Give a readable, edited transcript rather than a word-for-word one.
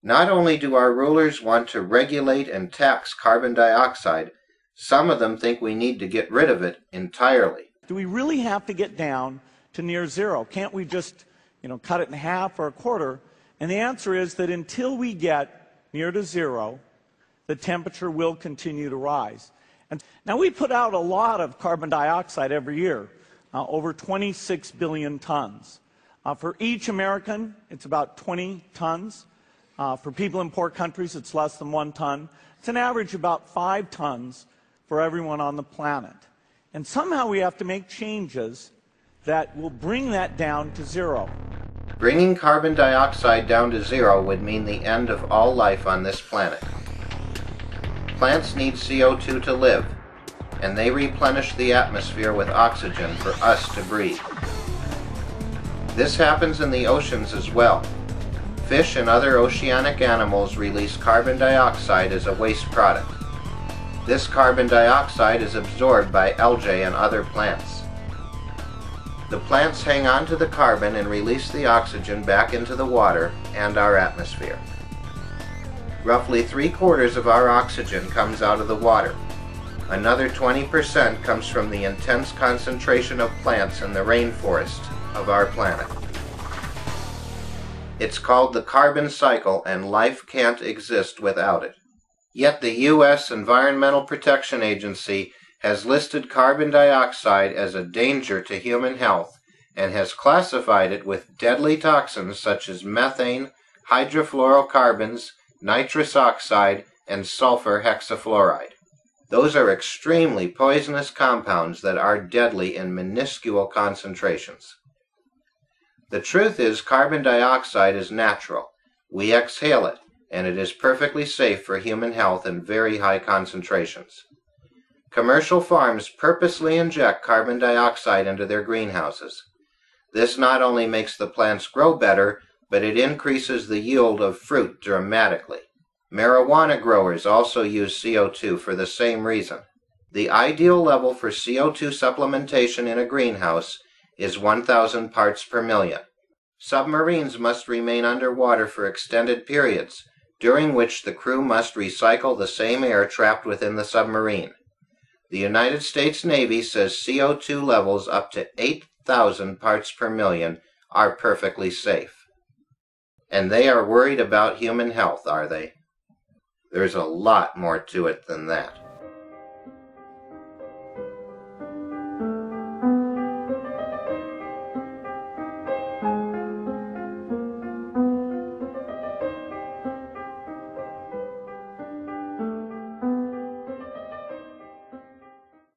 Not only do our rulers want to regulate and tax carbon dioxide, some of them think we need to get rid of it entirely. Do we really have to get down to near zero? Can't we just, cut it in half or a quarter? And the answer is that until we get near to zero, the temperature will continue to rise. And now we put out a lot of carbon dioxide every year, over 26 billion tons. For each American, it's about 20 tons. For people in poor countries, it's less than 1 ton. It's an average about 5 tons for everyone on the planet. And somehow we have to make changes that will bring that down to zero. Bringing carbon dioxide down to zero would mean the end of all life on this planet. Plants need CO2 to live, and they replenish the atmosphere with oxygen for us to breathe. This happens in the oceans as well. Fish and other oceanic animals release carbon dioxide as a waste product. This carbon dioxide is absorbed by algae and other plants. The plants hang on to the carbon and release the oxygen back into the water and our atmosphere. Roughly 3/4 of our oxygen comes out of the water. Another 20% comes from the intense concentration of plants in the rainforest of our planet. It's called the carbon cycle, and life can't exist without it. Yet the U.S. Environmental Protection Agency has listed carbon dioxide as a danger to human health and has classified it with deadly toxins such as methane, hydrofluorocarbons, nitrous oxide, and sulfur hexafluoride. Those are extremely poisonous compounds that are deadly in minuscule concentrations. The truth is, carbon dioxide is natural. We exhale it, and it is perfectly safe for human health in very high concentrations. Commercial farms purposely inject carbon dioxide into their greenhouses. This not only makes the plants grow better, but it increases the yield of fruit dramatically. Marijuana growers also use CO2 for the same reason. The ideal level for CO2 supplementation in a greenhouse is 1,000 parts per million. Submarines must remain underwater for extended periods, during which the crew must recycle the same air trapped within the submarine. The United States Navy says CO2 levels up to 8,000 parts per million are perfectly safe. And they are worried about human health, are they? There's a lot more to it than that.